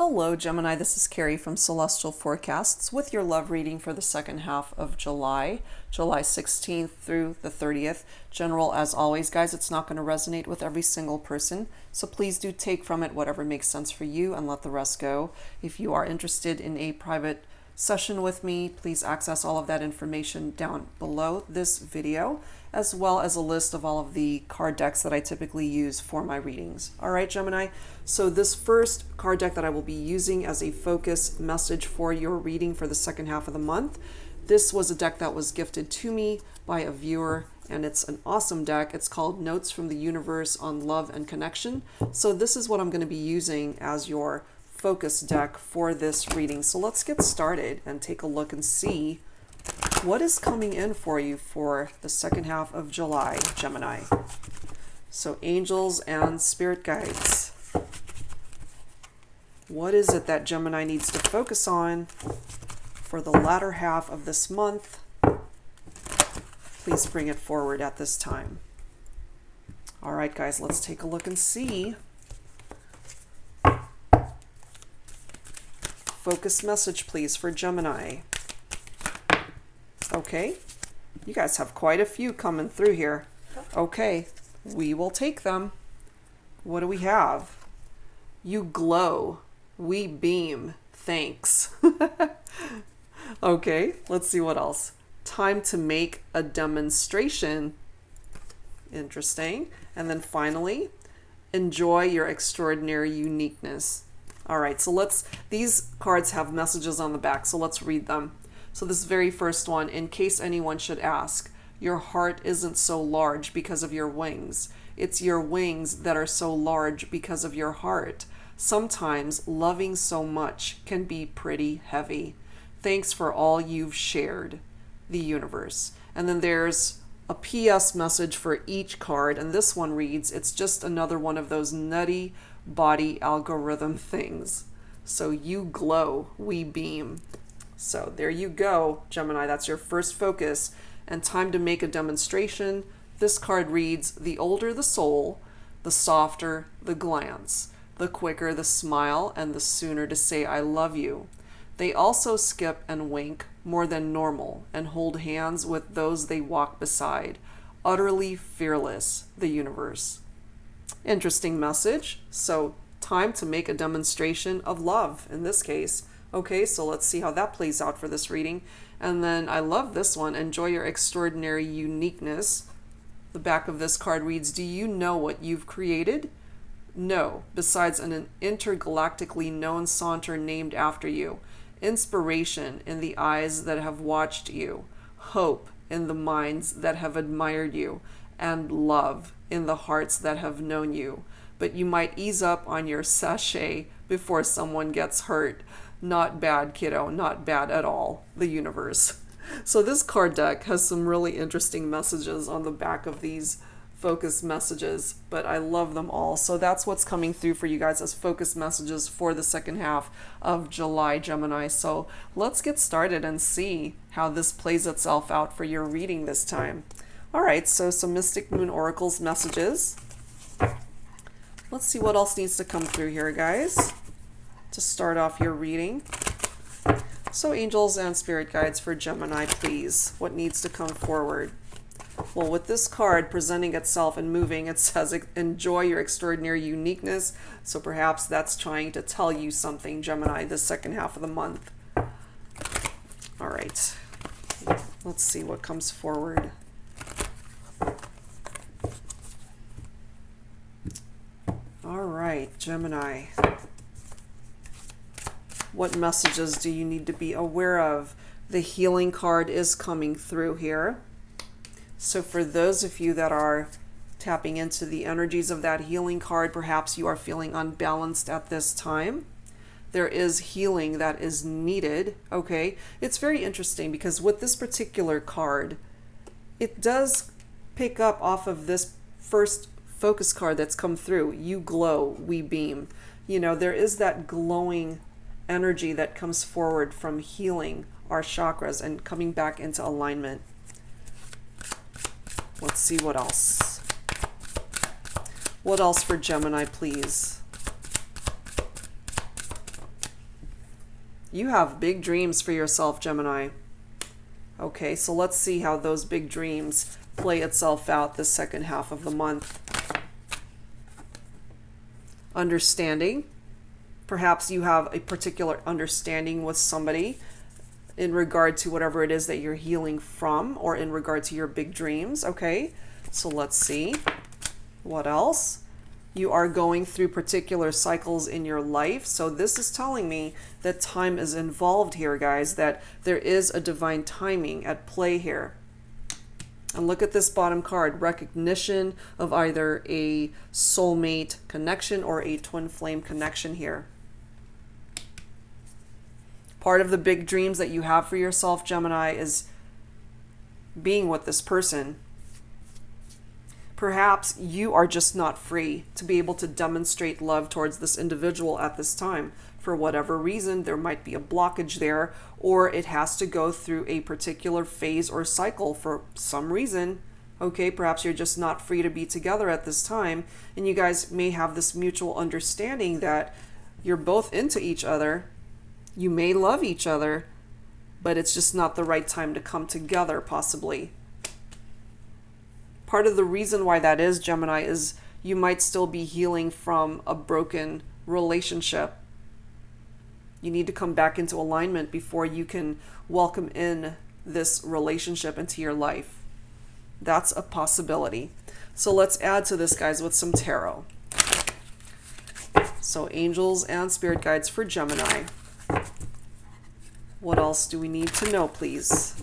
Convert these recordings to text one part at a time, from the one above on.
Hello Gemini, this is Carrie from Celestial Forecasts with your love reading for the second half of July 16th through the 30th. General as always, guys, it's not going to resonate with every single person, so please do take from it whatever makes sense for you and let the rest go. If you are interested in a private session with me, please access all of that information down below this video, as well as a list of all of the card decks that I typically use for my readings. All right, Gemini, so this first card deck that I will be using as a focus message for your reading for the second half of the month, this was a deck that was gifted to me by a viewer, and it's an awesome deck. It's called Notes from the Universe on Love and Connection. So this is what I'm going to be using as your focus deck for this reading. So let's get started and take a look and see what is coming in for you for the second half of July, Gemini. So angels and spirit guides. What is it that Gemini needs to focus on for the latter half of this month? Please bring it forward at this time. All right, guys, let's take a look and see. Focus message, please, for Gemini. Okay, you guys have quite a few coming through here. Okay, we will take them. What do we have? You glow. We beam. Thanks. Okay, let's see what else. Time to make a demonstration. Interesting. And then finally, enjoy your extraordinary uniqueness. All right, so these cards have messages on the back, so let's read them. So this very first one, in case anyone should ask, your heart isn't so large because of your wings. It's your wings that are so large because of your heart. Sometimes loving so much can be pretty heavy. Thanks for all you've shared, the universe. And then there's a PS message for each card, and this one reads, it's just another one of those nutty body algorithm things. So you glow, we beam. So there you go, Gemini. That's your first focus. And time to make a demonstration. This card reads, the older the soul, the softer the glance, the quicker the smile, and the sooner to say I love you. They also skip and wink more than normal and hold hands with those they walk beside. Utterly fearless, the universe. Interesting message. So time to make a demonstration of love in this case. Okay, so let's see how that plays out for this reading. And then I love this one. Enjoy your extraordinary uniqueness. The back of this card reads, do you know what you've created? No, besides an intergalactically known saunter named after you. Inspiration in the eyes that have watched you. Hope in the minds that have admired you. And love in the hearts that have known you. But you might ease up on your sachet before someone gets hurt. Not bad, kiddo. Not bad at all. The universe. So this card deck has some really interesting messages on the back of these focus messages, but I love them all. So that's what's coming through for you guys as focus messages for the second half of July, Gemini. So let's get started and see how this plays itself out for your reading this time. All right, so some Mystic Moon Oracle's messages. Let's see what else needs to come through here, guys, to start off your reading. So angels and spirit guides for Gemini, please. What needs to come forward? Well, with this card presenting itself and moving, it says, enjoy your extraordinary uniqueness. So perhaps that's trying to tell you something, Gemini, the second half of the month. All right, let's see what comes forward. All right, Gemini. What messages do you need to be aware of? The healing card is coming through here. So for those of you that are tapping into the energies of that healing card, perhaps you are feeling unbalanced at this time. There is healing that is needed, okay? It's very interesting because with this particular card, it does pick up off of this first focus card that's come through. You glow, we beam. You know, there is that glowing energy that comes forward from healing our chakras and coming back into alignment. Let's see what else. What else for Gemini, please? You have big dreams for yourself, Gemini. Okay, so let's see how those big dreams play itself out the second half of the month. Understanding. Perhaps you have a particular understanding with somebody in regard to whatever it is that you're healing from, or in regard to your big dreams. Okay, so let's see. What else? You are going through particular cycles in your life. So this is telling me that time is involved here, guys, that there is a divine timing at play here. And look at this bottom card, recognition of either a soulmate connection or a twin flame connection here. Part of the big dreams that you have for yourself, Gemini, is being with this person. Perhaps you are just not free to be able to demonstrate love towards this individual at this time. For whatever reason, there might be a blockage there, or it has to go through a particular phase or cycle for some reason. Okay, perhaps you're just not free to be together at this time, and you guys may have this mutual understanding that you're both into each other. You may love each other, but it's just not the right time to come together, possibly. Part of the reason why that is, Gemini, is you might still be healing from a broken relationship. You need to come back into alignment before you can welcome in this relationship into your life. That's a possibility. So let's add to this, guys, with some tarot. So angels and spirit guides for Gemini. What else do we need to know, please?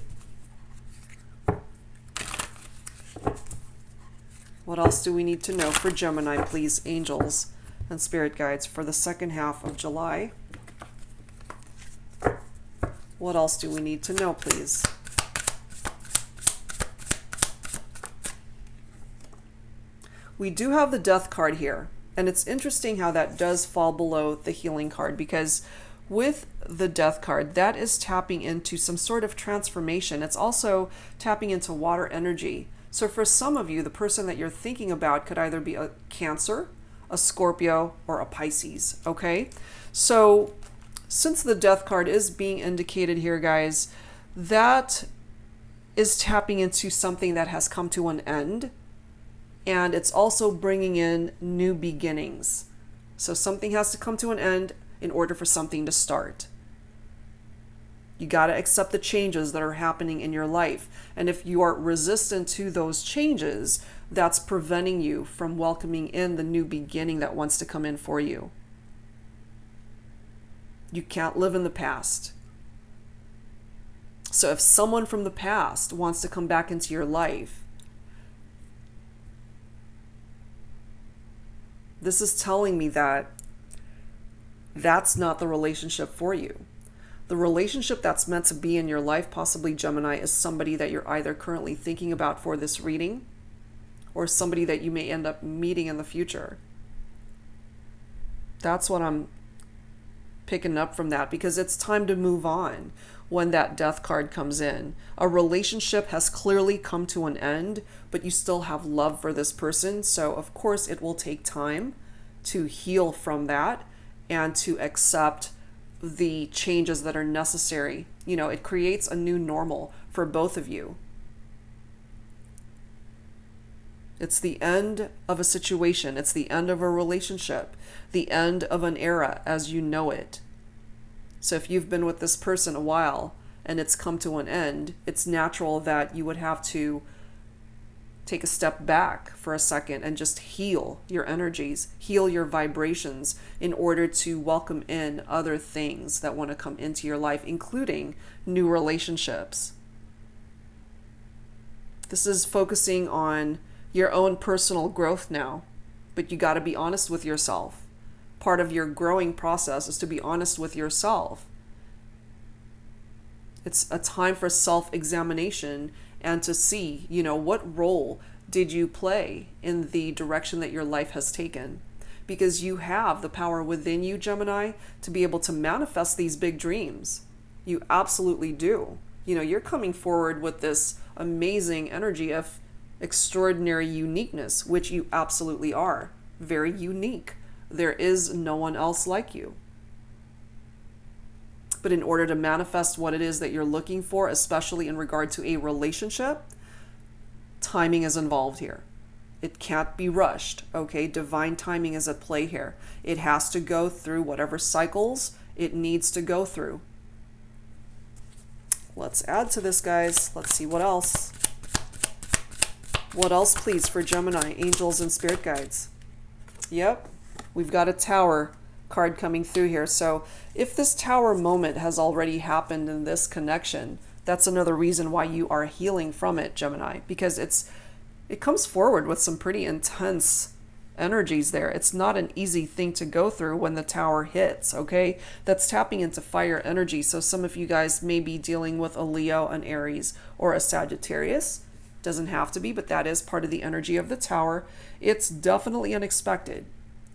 What else do we need to know for Gemini, please, angels and spirit guides for the second half of July? What else do we need to know, please? We do have the Death card here, and it's interesting how that does fall below the Healing card, because with the Death card, that is tapping into some sort of transformation. It's also tapping into water energy. So for some of you, the person that you're thinking about could either be a Cancer, a Scorpio, or a Pisces, okay? So since the Death card is being indicated here, guys, that is tapping into something that has come to an end, and it's also bringing in new beginnings. So something has to come to an end in order for something to start. You got to accept the changes that are happening in your life. And if you are resistant to those changes, that's preventing you from welcoming in the new beginning that wants to come in for you. You can't live in the past. So if someone from the past wants to come back into your life, this is telling me that that's not the relationship for you. The relationship that's meant to be in your life, possibly Gemini, is somebody that you're either currently thinking about for this reading, or somebody that you may end up meeting in the future. That's what I'm picking up from that, because it's time to move on when that Death card comes in. A relationship has clearly come to an end, but you still have love for this person. So of course it will take time to heal from that and to accept the changes that are necessary. You know, it creates a new normal for both of you. It's the end of a situation. It's the end of a relationship. The end of an era as you know it. So if you've been with this person a while and it's come to an end, it's natural that you would have to take a step back for a second and just heal your energies, heal your vibrations in order to welcome in other things that want to come into your life, including new relationships. This is focusing on your own personal growth now, but you got to be honest with yourself. Part of your growing process is to be honest with yourself. It's a time for self-examination and to see, you know, what role did you play in the direction that your life has taken? Because you have the power within you, Gemini, to be able to manifest these big dreams. You absolutely do. You know, you're coming forward with this amazing energy of extraordinary uniqueness, which you absolutely are. Very unique. There is no one else like you. But in order to manifest what it is that you're looking for, especially in regard to a relationship, timing is involved here. It can't be rushed, okay? Divine timing is at play here. It has to go through whatever cycles it needs to go through. Let's add to this, guys. Let's see what else. What else, please, for Gemini, angels and spirit guides? Yep, we've got a Tower card coming through here. So if this Tower moment has already happened in this connection, that's another reason why you are healing from it, Gemini, because it comes forward with some pretty intense energies there. It's not an easy thing to go through when the Tower hits, okay? That's tapping into fire energy. So some of you guys may be dealing with a Leo, an Aries, or a Sagittarius. Doesn't have to be, but that is part of the energy of the Tower. It's definitely unexpected.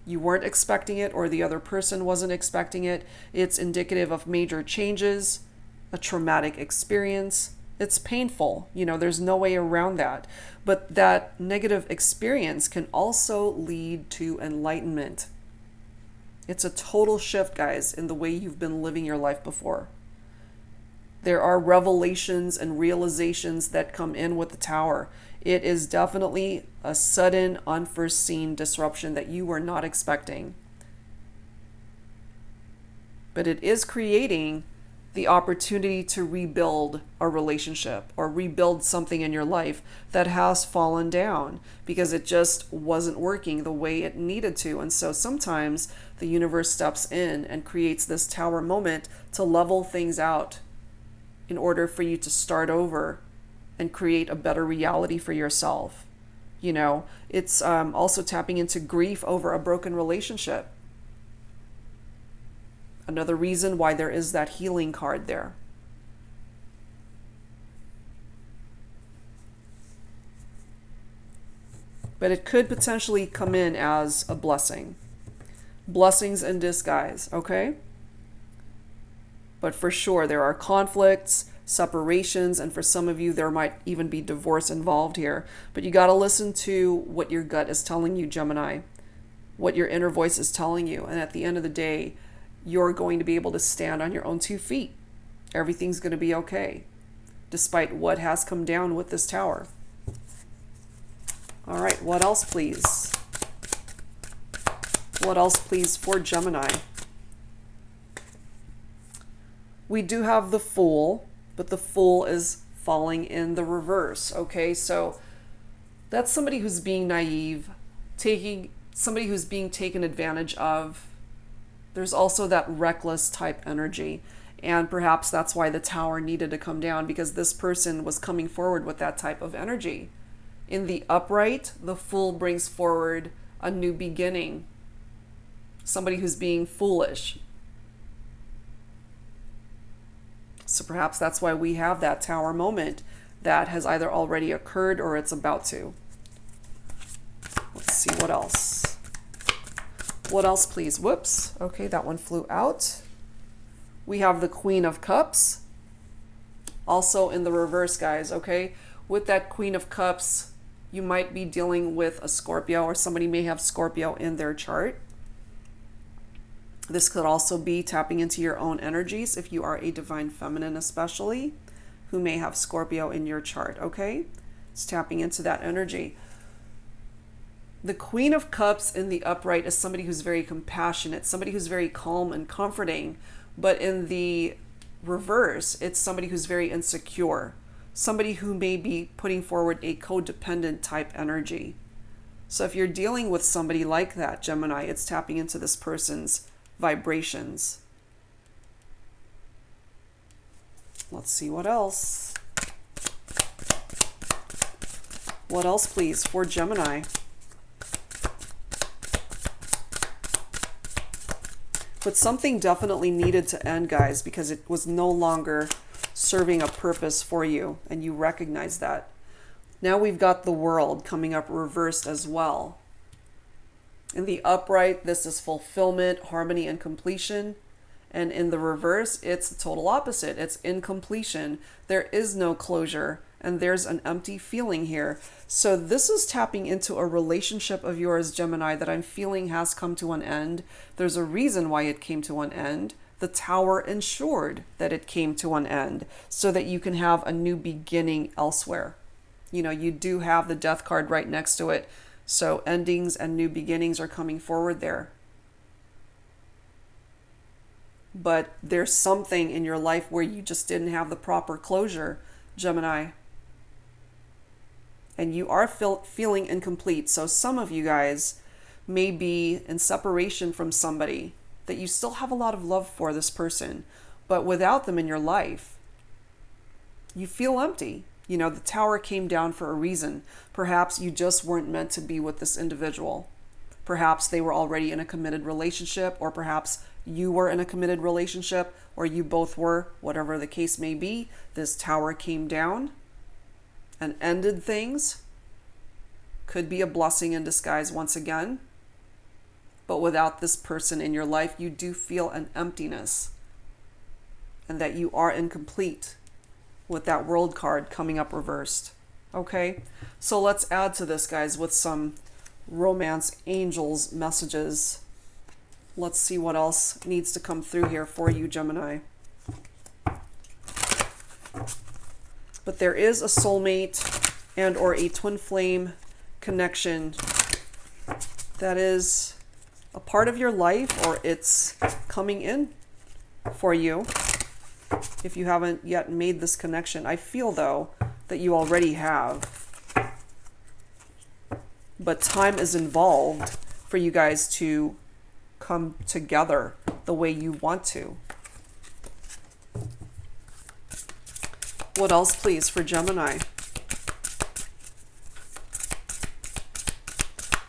You weren't expecting it, or the other person wasn't expecting it. It's indicative of major changes, a traumatic experience. It's painful. You know, there's no way around that. But that negative experience can also lead to enlightenment. It's a total shift, guys, in the way you've been living your life before. There are revelations and realizations that come in with the Tower. It is definitely a sudden, unforeseen disruption that you were not expecting. But it is creating the opportunity to rebuild a relationship or rebuild something in your life that has fallen down because it just wasn't working the way it needed to. And so sometimes the universe steps in and creates this Tower moment to level things out in order for you to start over and create a better reality for yourself. You know, it's also tapping into grief over a broken relationship. Another reason why there is that healing card there. But it could potentially come in as a blessing. Blessings in disguise, okay? But for sure, there are conflicts, separations, and for some of you, there might even be divorce involved here. But you got to listen to what your gut is telling you, Gemini, what your inner voice is telling you. And at the end of the day, you're going to be able to stand on your own 2 feet. Everything's going to be okay, despite what has come down with this Tower. All right, what else, please? What else, please, for Gemini? We do have the Fool, but the Fool is falling in the reverse, okay? So that's somebody who's being naive, somebody who's being taken advantage of. There's also that reckless type energy. And perhaps that's why the Tower needed to come down, because this person was coming forward with that type of energy. In the upright, the Fool brings forward a new beginning. Somebody who's being foolish. So perhaps that's why we have that Tower moment that has either already occurred or it's about to. Let's see what else. What else, please? Whoops. Okay, that one flew out. We have the Queen of Cups. Also in the reverse, guys, okay? With that Queen of Cups, you might be dealing with a Scorpio, or somebody may have Scorpio in their chart. This could also be tapping into your own energies if you are a divine feminine, especially, who may have Scorpio in your chart, okay? It's tapping into that energy. The Queen of Cups in the upright is somebody who's very compassionate, somebody who's very calm and comforting. But in the reverse, it's somebody who's very insecure, somebody who may be putting forward a codependent type energy. So if you're dealing with somebody like that, Gemini, it's tapping into this person's vibrations. Let's see what else. What else, please, for Gemini? But something definitely needed to end, guys, because it was no longer serving a purpose for you, and you recognize that. Now we've got the World coming up reversed as well. In the upright, this is fulfillment, harmony, and completion. And in the reverse, it's the total opposite. It's incompletion. There is no closure, and there's an empty feeling here. So this is tapping into a relationship of yours, Gemini, that I'm feeling has come to an end. There's a reason why it came to an end. The Tower ensured that it came to an end so that you can have a new beginning elsewhere. You know, you do have the Death card right next to it. So endings and new beginnings are coming forward there. But there's something in your life where you just didn't have the proper closure, Gemini. And you are feeling incomplete. So some of you guys may be in separation from somebody that you still have a lot of love for, this person. But without them in your life, you feel empty. You know, the Tower came down for a reason. Perhaps you just weren't meant to be with this individual. Perhaps they were already in a committed relationship, or perhaps you were in a committed relationship, or you both were, whatever the case may be. This Tower came down and ended things. Could be a blessing in disguise once again. But without this person in your life, you do feel an emptiness and that you are incomplete with that World card coming up reversed. Okay, so let's add to this, guys, with some romance angels messages. Let's see what else needs to come through here for you, Gemini. But there is a soulmate and or a twin flame connection that is a part of your life, or it's coming in for you. If you haven't yet made this connection, I feel though that you already have. But time is involved for you guys to come together the way you want to. What else, please, for Gemini?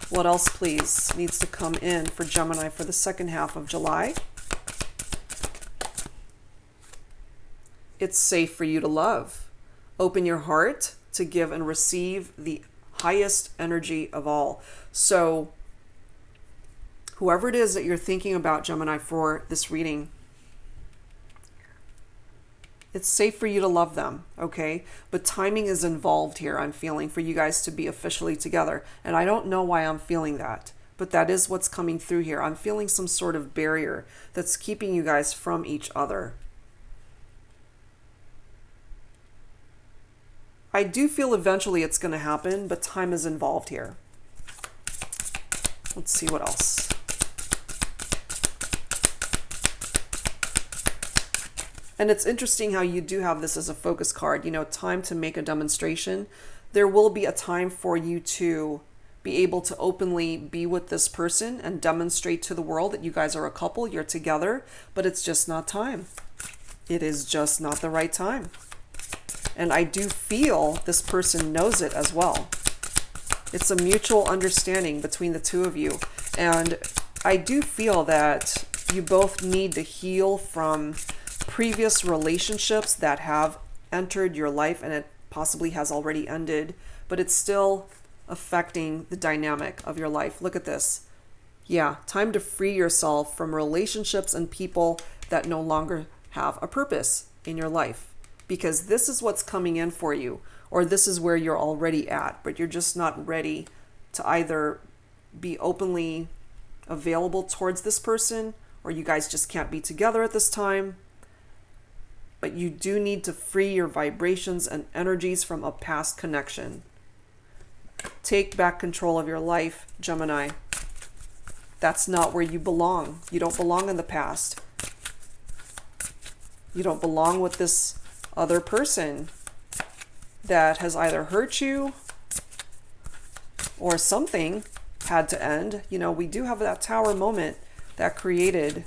What else, please, needs to come in for Gemini for the second half of July? It's safe for you to love. Open your heart to give and receive the highest energy of all. So whoever it is that you're thinking about, Gemini, for this reading, it's safe for you to love them, okay? But timing is involved here, I'm feeling, for you guys to be officially together. And I don't know why I'm feeling that, but that is what's coming through here. I'm feeling some sort of barrier that's keeping you guys from each other. I do feel eventually it's going to happen, but time is involved here. Let's see what else. And it's interesting how you do have this as a focus card, you know, time to make a demonstration. There will be a time for you to be able to openly be with this person and demonstrate to the world that you guys are a couple, you're together, but it's just not time. It is just not the right time. And I do feel this person knows it as well. It's a mutual understanding between the two of you. And I do feel that you both need to heal from previous relationships that have entered your life, and it possibly has already ended, but it's still affecting the dynamic of your life. Look at this. Yeah, time to free yourself from relationships and people that no longer have a purpose in your life, because this is what's coming in for you, or this is where you're already at, but you're just not ready to either be openly available towards this person, or you guys just can't be together at this time. But you do need to free your vibrations and energies from a past connection. Take back control of your life, Gemini. That's not where you belong. You don't belong in the past. You don't belong with this other person that has either hurt you or something had to end. You know, we do have that Tower moment that created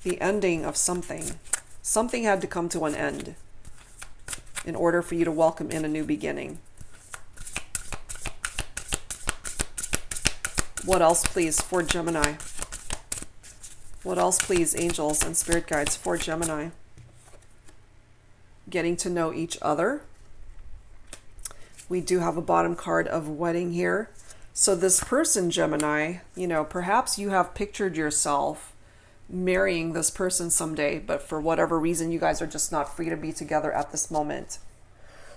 the ending of something. Something had to come to an end in order for you to welcome in a new beginning. What else, please, for Gemini? What else, please, angels and spirit guides, for Gemini? Getting to know each other. We do have a bottom card of wedding here. So this person, Gemini, you know, perhaps you have pictured yourself marrying this person someday, but for whatever reason, you guys are just not free to be together at this moment.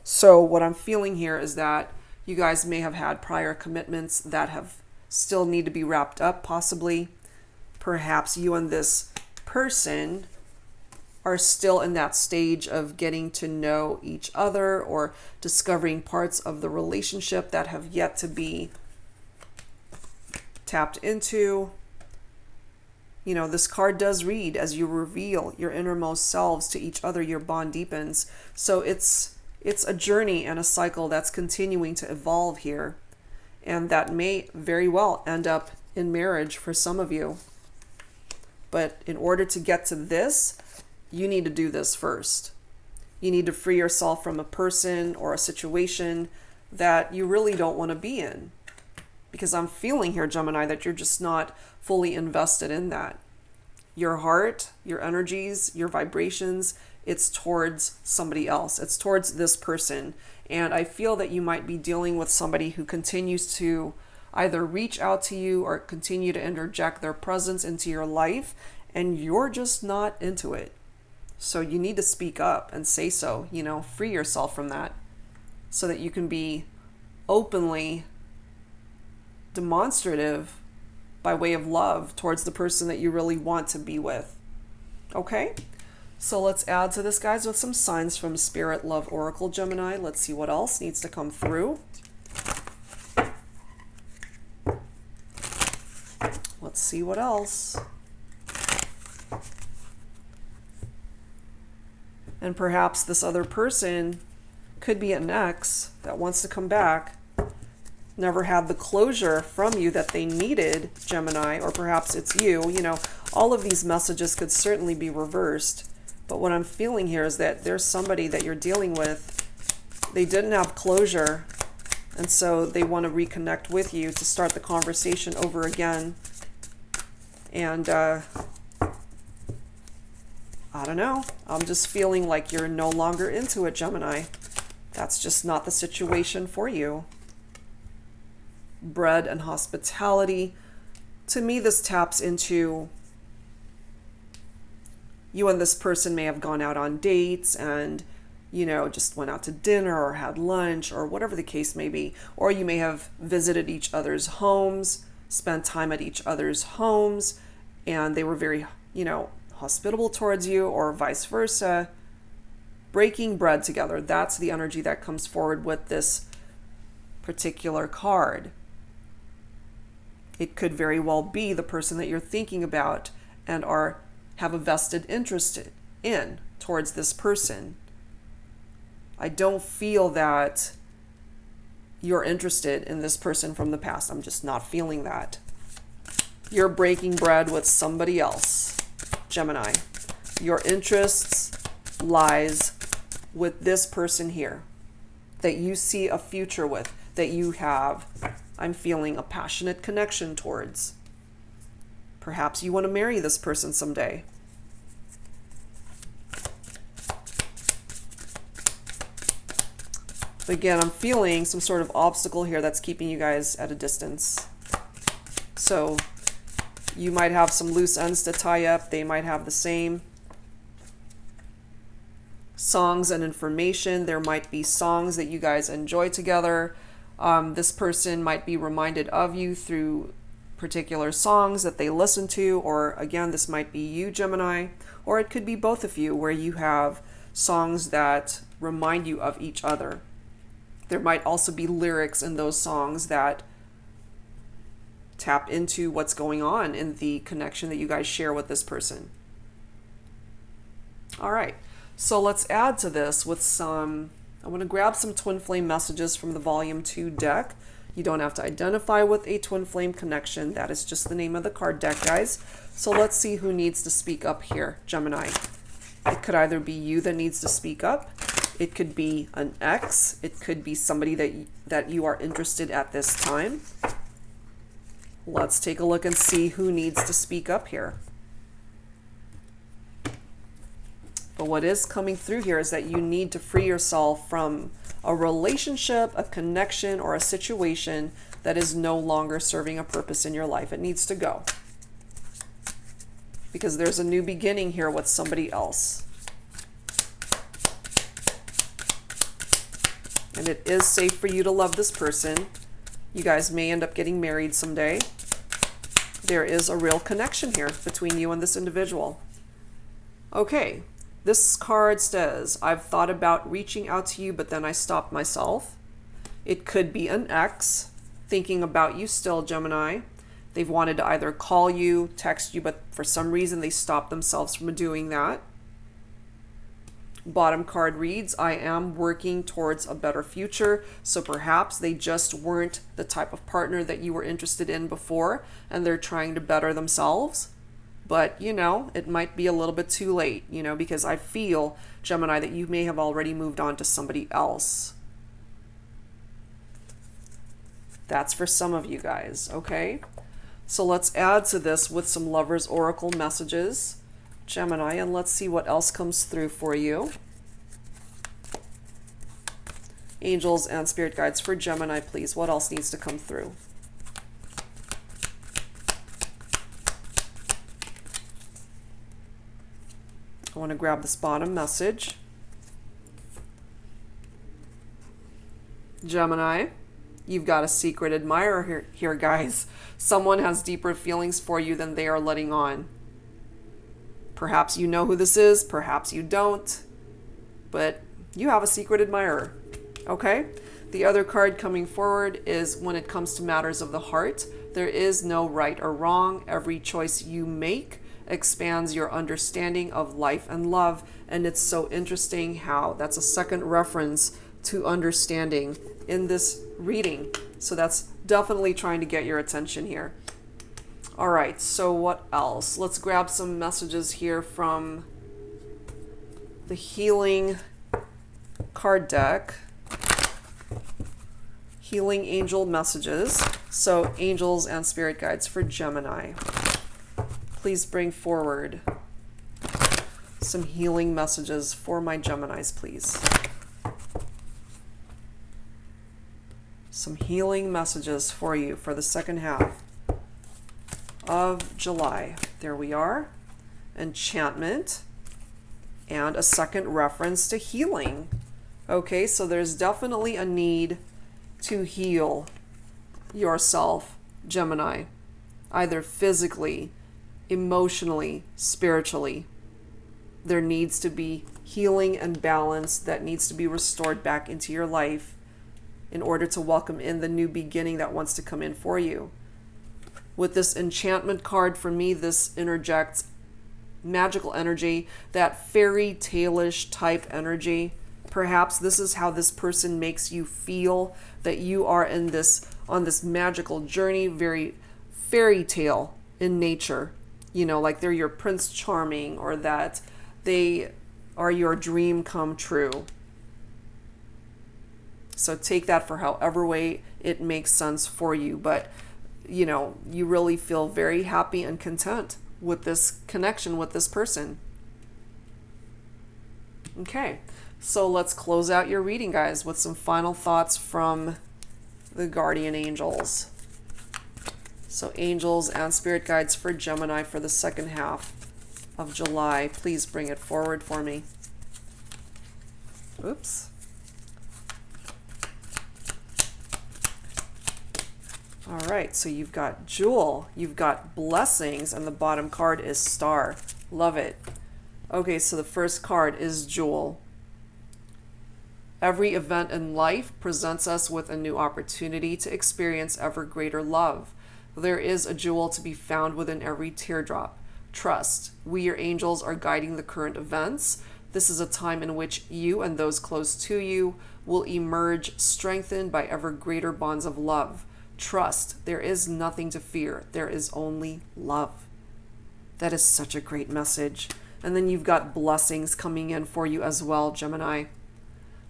So what I'm feeling here is that you guys may have had prior commitments that have still need to be wrapped up, possibly. Perhaps you and this person are still in that stage of getting to know each other or discovering parts of the relationship that have yet to be tapped into. You know, this card does read, as you reveal your innermost selves to each other, your bond deepens. So it's a journey and a cycle that's continuing to evolve here. And that may very well end up in marriage for some of you. But in order to get to this, you need to do this first. You need to free yourself from a person or a situation that you really don't want to be in. Because I'm feeling here, Gemini, that you're just not fully invested in that. Your heart, your energies, your vibrations, it's towards somebody else. It's towards this person. And I feel that you might be dealing with somebody who continues to either reach out to you or continue to interject their presence into your life, and you're just not into it. So you need to speak up and say so, you know, free yourself from that so that you can be openly demonstrative by way of love towards the person that you really want to be with. Okay? So let's add to this, guys, with some signs from Spirit Love Oracle, Gemini. Let's see what else needs to come through. Let's see what else. And perhaps this other person could be an ex that wants to come back, never had the closure from you that they needed, Gemini, or perhaps it's you. You know, all of these messages could certainly be reversed. But what I'm feeling here is that there's somebody that you're dealing with. They didn't have closure, and so they want to reconnect with you to start the conversation over again. And I don't know. I'm just feeling like you're no longer into it, Gemini. That's just not the situation for you. Bread and hospitality. To me, this taps into you and this person may have gone out on dates and, you know, just went out to dinner or had lunch or whatever the case may be. Or you may have visited each other's homes, spent time at each other's homes, and they were very, you know, hospitable towards you, or vice versa. Breaking bread together. That's the energy that comes forward with this particular card. It could very well be the person that you're thinking about and have a vested interest in towards this person. I don't feel that you're interested in this person from the past. I'm just not feeling that. You're breaking bread with somebody else, Gemini. Your interests lies with this person here that you see a future with, that you have, I'm feeling, a passionate connection towards. Perhaps you want to marry this person someday. Again, I'm feeling some sort of obstacle here that's keeping you guys at a distance. So you might have some loose ends to tie up. They might have the same. Songs and information. There might be songs that you guys enjoy together. This person might be reminded of you through particular songs that they listen to, or again, this might be you, Gemini, or it could be both of you, where you have songs that remind you of each other. There might also be lyrics in those songs that tap into what's going on in the connection that you guys share with this person. All right, so let's add to this with some, I want to grab some twin flame messages from the Volume 2 deck. You don't have to identify with a twin flame connection. That is just the name of the card deck, guys. So let's see who needs to speak up here, Gemini. It could either be you that needs to speak up. It could be an ex. It could be somebody that you are interested at this time. Let's take a look and see who needs to speak up here. But what is coming through here is that you need to free yourself from a relationship, a connection, or a situation that is no longer serving a purpose in your life. It needs to go. Because there's a new beginning here with somebody else. And it is safe for you to love this person. You guys may end up getting married someday. There is a real connection here between you and this individual. Okay, this card says, I've thought about reaching out to you, but then I stopped myself. It could be an ex thinking about you still, Gemini. They've wanted to either call you, text you, but for some reason they stopped themselves from doing that. Bottom card reads, I am working towards a better future. So perhaps they just weren't the type of partner that you were interested in before, and they're trying to better themselves. But, you know, it might be a little bit too late, you know, because I feel, Gemini, that you may have already moved on to somebody else. That's for some of you guys, okay? So let's add to this with some Lovers Oracle messages, Gemini, and let's see what else comes through for you. Angels and spirit guides for Gemini, please. What else needs to come through? I want to grab this bottom message. Gemini, you've got a secret admirer here, guys. Someone has deeper feelings for you than they are letting on. Perhaps you know who this is, perhaps you don't, but you have a secret admirer, okay? The other card coming forward is when it comes to matters of the heart, there is no right or wrong. Every choice you make expands your understanding of life and love. And it's so interesting how that's a second reference to understanding in this reading. So that's definitely trying to get your attention here. All right, so what else? Let's grab some messages here from the Healing card deck. Healing angel messages. So angels and spirit guides for Gemini. Please bring forward some healing messages for my Geminis, please. Some healing messages for you for the second half of July. There we are. Enchantment and a second reference to healing. Okay, so there's definitely a need to heal yourself, Gemini, either physically, emotionally, spiritually. There needs to be healing and balance that needs to be restored back into your life in order to welcome in the new beginning that wants to come in for you. With this enchantment card, for me, this interjects magical energy, that fairy tale-ish type energy. Perhaps this is how this person makes you feel, that you are in this on this magical journey, very fairy tale in nature. You know, like they're your Prince Charming, or that they are your dream come true. So take that for however way it makes sense for you. But, you know, you really feel very happy and content with this connection with this person. Okay, so let's close out your reading, guys, with some final thoughts from the guardian angels. So angels and spirit guides for Gemini for the second half of July. Please bring it forward for me. Oops. All right, so you've got Jewel, you've got Blessings, and the bottom card is Star. Love it. Okay, so the first card is Jewel. Every event in life presents us with a new opportunity to experience ever greater love. There is a jewel to be found within every teardrop. Trust. We, your angels, are guiding the current events. This is a time in which you and those close to you will emerge strengthened by ever greater bonds of love. Trust. There is nothing to fear. There is only love. That is such a great message. And then you've got blessings coming in for you as well, Gemini.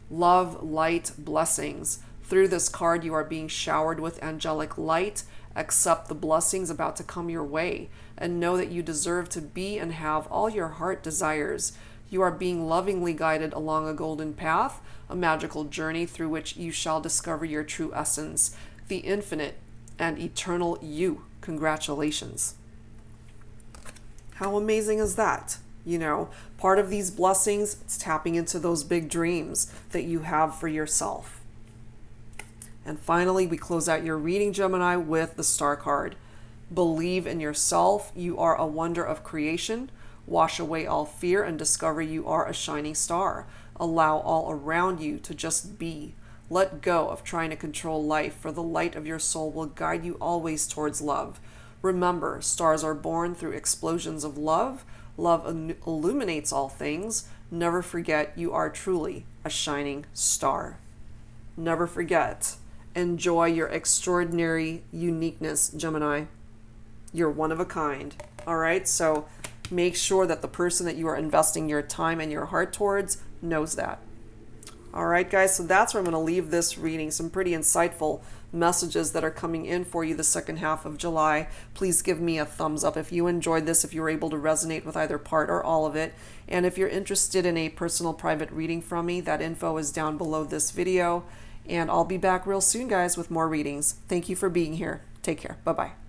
Love, light, blessings. Through this card, you are being showered with angelic light. Accept the blessings about to come your way and know that you deserve to be and have all your heart desires. You are being lovingly guided along a golden path, a magical journey through which you shall discover your true essence, the infinite and eternal you. Congratulations. How amazing is that? You know, part of these blessings, it's tapping into those big dreams that you have for yourself. And finally, we close out your reading, Gemini, with the Star card. Believe in yourself. You are a wonder of creation. Wash away all fear and discover you are a shining star. Allow all around you to just be. Let go of trying to control life, for the light of your soul will guide you always towards love. Remember, stars are born through explosions of love. Love illuminates all things. Never forget you are truly a shining star. Never forget. Enjoy your extraordinary uniqueness, Gemini. You're one of a kind. All right, so make sure that the person that you are investing your time and your heart towards knows that. All right, guys, so that's where I'm going to leave this reading. Some pretty insightful messages that are coming in for you the second half of July. Please give me a thumbs up if you enjoyed this, if you were able to resonate with either part or all of it. And if you're interested in a personal private reading from me, that info is down below this video. And I'll be back real soon, guys, with more readings. Thank you for being here. Take care. Bye-bye.